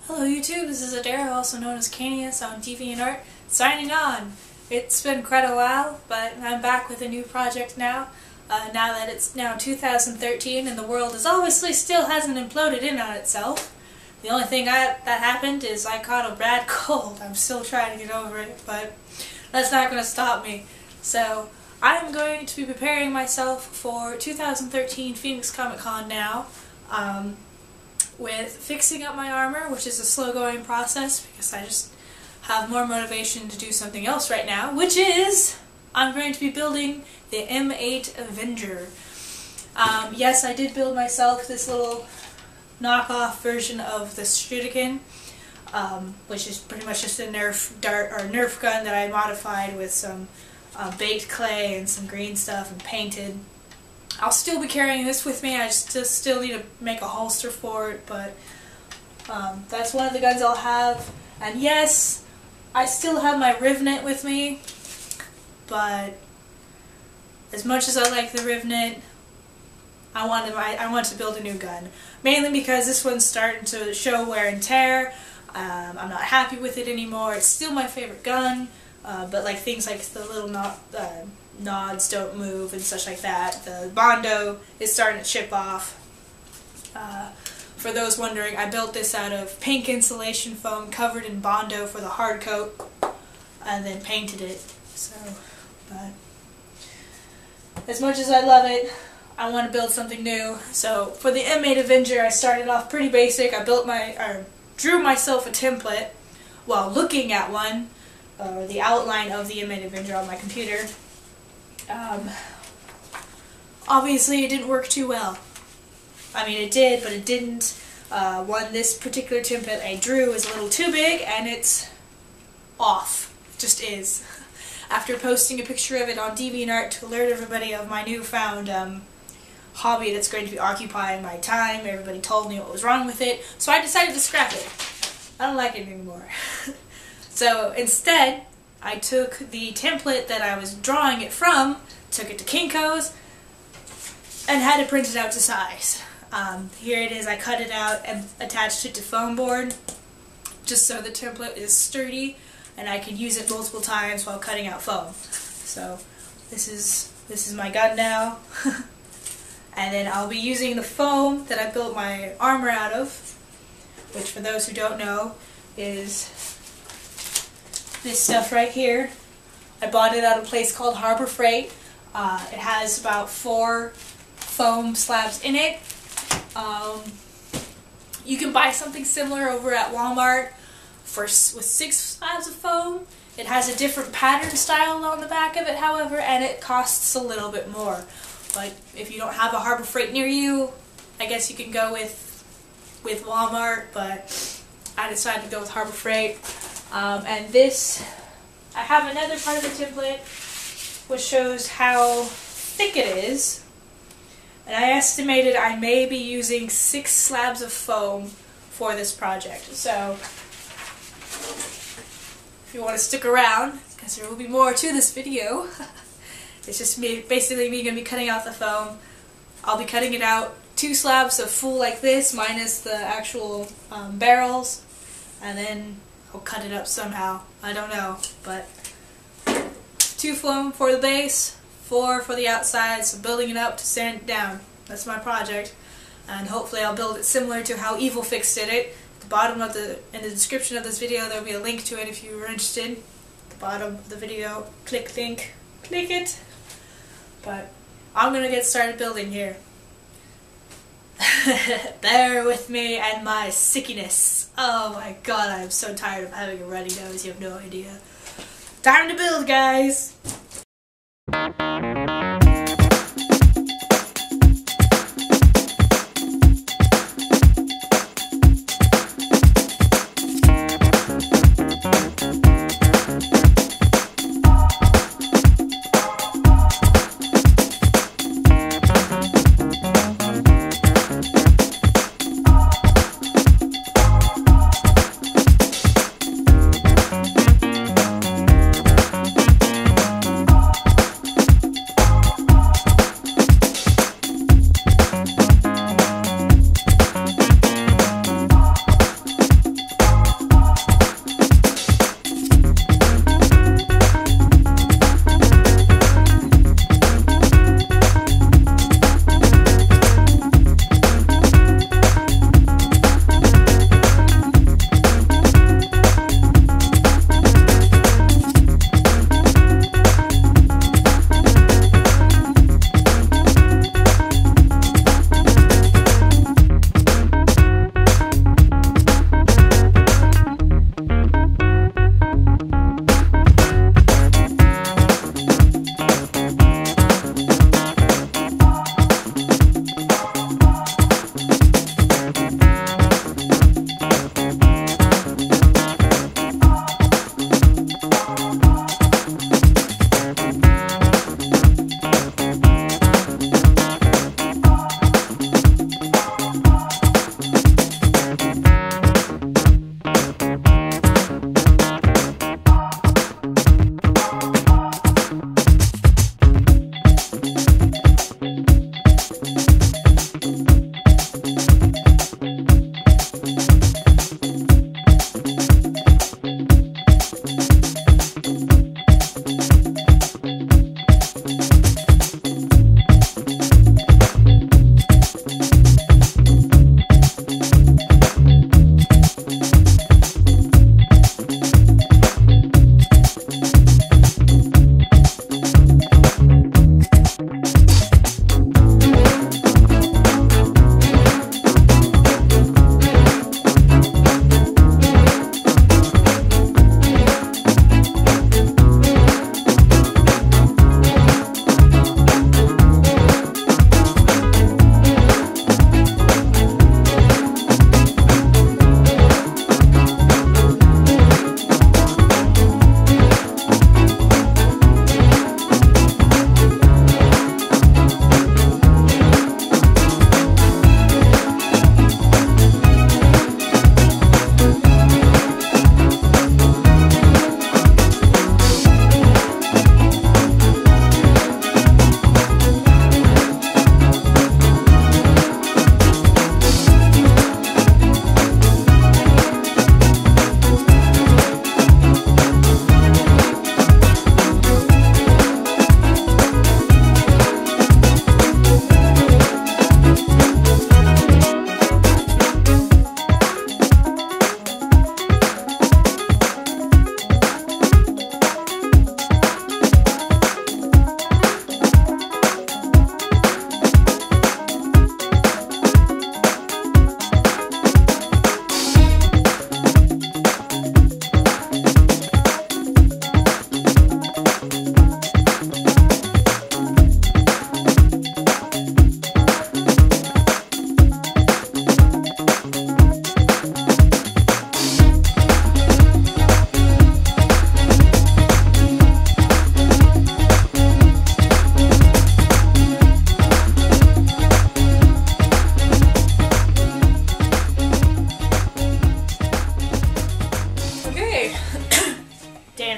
Hello YouTube, this is Adara, also known as Canius on DeviantArt, signing on. It's been quite a while, but I'm back with a new project now. Now that it's now 2013 and the world is obviously still hasn't imploded in on itself. The only thing that happened is I caught a bad cold. I'm still trying to get over it, but that's not going to stop me. So I'm going to be preparing myself for 2013 Phoenix Comic Con now. With fixing up my armor, which is a slow-going process because I just have more motivation to do something else right now, which is I'm going to be building the M-8 Avenger. Yes, I did build myself this little knockoff version of the Shuriken, which is pretty much just a Nerf gun that I modified with some baked clay and some green stuff and painted. I'll still be carrying this with me. I just still need to make a holster for it, but that's one of the guns I'll have. And yes, I still have my Rivnet with me, but as much as I like the Rivnet, I want to build a new gun. Mainly because this one's starting to show wear and tear. I'm not happy with it anymore. It's still my favorite gun, but like things like the little nods don't move and such like that. The Bondo is starting to chip off. For those wondering, I built this out of pink insulation foam covered in Bondo for the hard coat, and then painted it. So, but as much as I love it, I want to build something new. So for the M-8 Avenger, I started off pretty basic. I drew myself a template while looking at one, or the outline of the M-8 Avenger on my computer. Obviously it didn't work too well. I mean, it did, but it didn't. This particular template I drew is a little too big, and it's off. It just is. After posting a picture of it on DeviantArt to alert everybody of my newfound hobby that's going to be occupying my time, everybody told me what was wrong with it, so I decided to scrap it. I don't like it anymore. So instead, I took the template that I was drawing it from, took it to Kinko's, and had it printed out to size. Here it is. I cut it out and attached it to foam board, just so the template is sturdy and I can use it multiple times while cutting out foam. So this is my gun now. And then I'll be using the foam that I built my armor out of, which for those who don't know is this stuff right here. I bought it at a place called Harbor Freight. It has about 4 foam slabs in it. You can buy something similar over at Walmart with 6 slabs of foam. It has a different pattern style on the back of it, however, and it costs a little bit more. But if you don't have a Harbor Freight near you, I guess you can go with Walmart, but I decided to go with Harbor Freight. And this, I have another part of the template which shows how thick it is. And I estimated I may be using 6 slabs of foam for this project. So if you want to stick around, because there will be more to this video, it's just basically me going to be cutting out the foam. I'll be cutting it out 2 slabs of full like this, minus the actual barrels, and then I'll cut it up somehow. I don't know, but 2 foam for the base, 4 for the outside, so building it up to sand it down. That's my project, and hopefully I'll build it similar to how Evil Fix did it. At the bottom of in the description of this video, there'll be a link to it if you were interested. At the bottom of the video, click link, click it. But I'm gonna get started building here. Bear with me and my sickiness. Oh my god, I'm so tired of having a runny nose, you have no idea. Time to build, guys!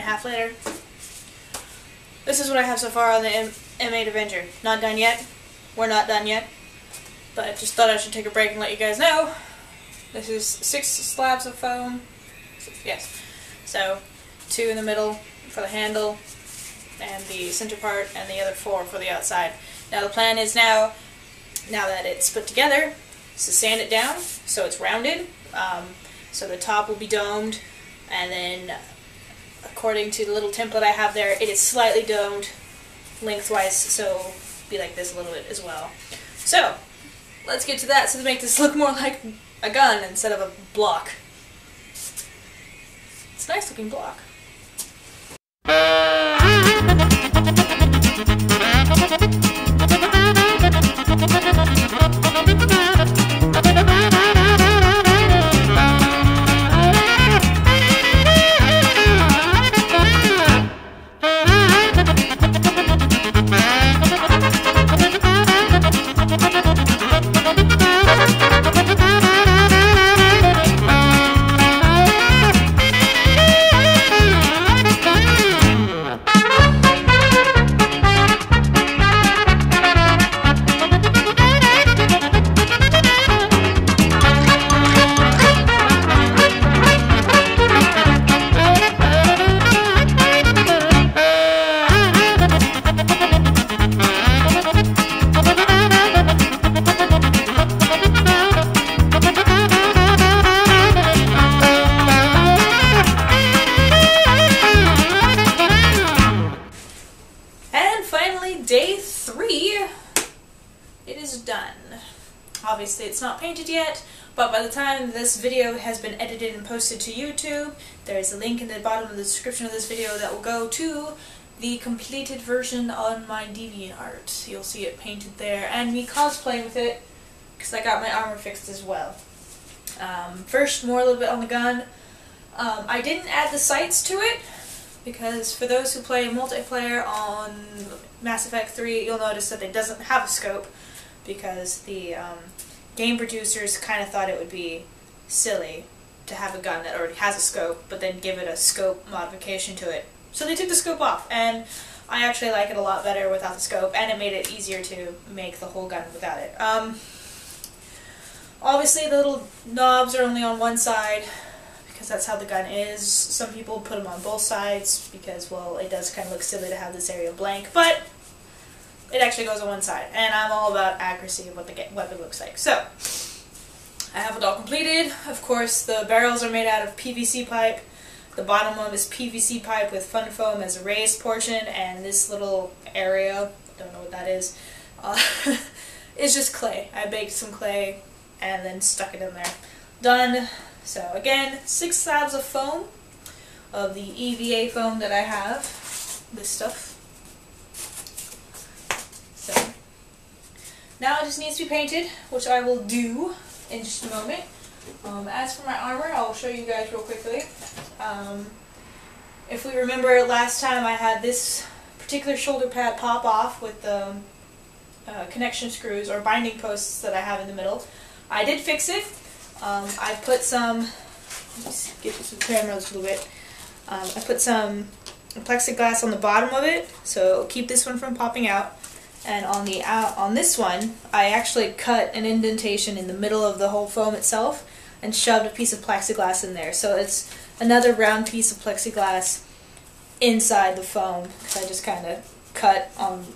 half later. This is what I have so far on the M-8 Avenger. Not done yet. We're not done yet. But I just thought I should take a break and let you guys know. This is 6 slabs of foam. Yes. So 2 in the middle for the handle and the center part, and the other 4 for the outside. Now the plan is now that it's put together, is to sand it down so it's rounded. So the top will be domed, and then according to the little template I have there, it is slightly domed lengthwise, so it'll be like this a little bit as well. So let's get to that, so to make this look more like a gun instead of a block. It's a nice looking block. Day 3, it is done. Obviously it's not painted yet, but by the time this video has been edited and posted to YouTube, there's a link in the bottom of the description of this video that will go to the completed version on my DeviantArt. You'll see it painted there, and me cosplaying with it, because I got my armor fixed as well. First, a little bit on the gun. I didn't add the sights to it, because for those who play multiplayer on Mass Effect 3, you'll notice that it doesn't have a scope, because the game producers kind of thought it would be silly to have a gun that already has a scope, but then give it a scope modification to it. So they took the scope off, and I actually like it a lot better without the scope, and it made it easier to make the whole gun without it. Obviously the little knobs are only on one side, because that's how the gun is. Some people put them on both sides because, well, it does kind of look silly to have this area blank, but it actually goes on one side, and I'm all about accuracy of what the weapon looks like. So, I have it all completed. Of course, the barrels are made out of PVC pipe. The bottom one is PVC pipe with fun foam as a raised portion, and this little area, don't know what that is just clay. I baked some clay and then stuck it in there. Done. So again, 6 slabs of foam, of the EVA foam that I have, this stuff. So, now it just needs to be painted, which I will do in just a moment. As for my armor, I'll show you guys real quickly. If we remember last time, I had this particular shoulder pad pop off with the connection screws or binding posts that I have in the middle. I did fix it. I put some, let's get to some cameras a little bit. I put some plexiglass on the bottom of it, so it'll keep this one from popping out. And on this one, I actually cut an indentation in the middle of the whole foam itself and shoved a piece of plexiglass in there. So it's another round piece of plexiglass inside the foam, because I just kind of cut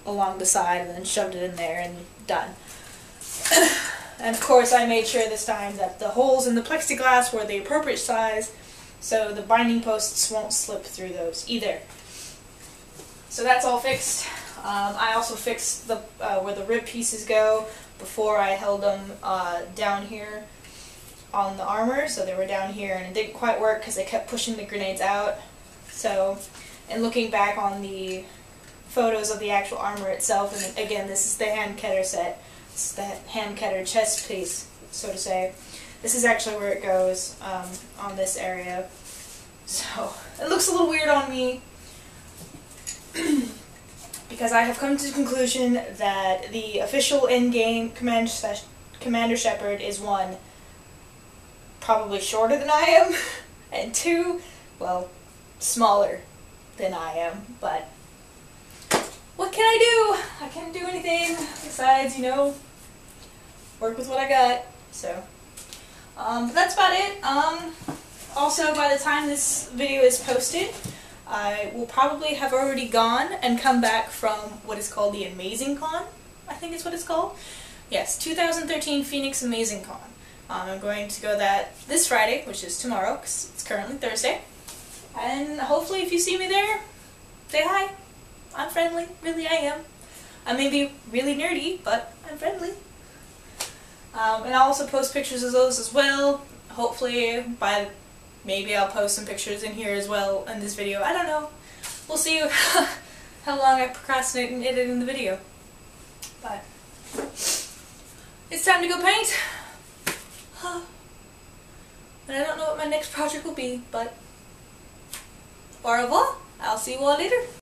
along the side and then shoved it in there and done. And of course I made sure this time that the holes in the plexiglass were the appropriate size, so the binding posts won't slip through those either. So that's all fixed. I also fixed the where the rib pieces go. Before I held them down here on the armor, so they were down here, and it didn't quite work because they kept pushing the grenades out. So, and looking back on the photos of the actual armor itself, and again, this is the hand cutter set. This is the hand cutter chest piece, so to say. This is actually where it goes on this area. So, it looks a little weird on me because I have come to the conclusion that the official in-game Commander Shepard is 1, probably shorter than I am, and 2, well, smaller than I am, but what can I do? I can't do anything besides, you know, work with what I got. So, but that's about it. Also, by the time this video is posted, I will probably have already gone and come back from what is called the Amazing Con. I think it's what it's called. Yes, 2013 Phoenix Amazing Con. I'm going to go that this Friday, which is tomorrow, because it's currently Thursday. And hopefully if you see me there, say hi. I'm friendly. Really, I am. I may be really nerdy, but I'm friendly. And I'll also post pictures of those as well. Hopefully maybe I'll post some pictures in here as well in this video. I don't know. We'll see how long I procrastinate in editing the video. But it's time to go paint. And I don't know what my next project will be, but au revoir. I'll see you all later.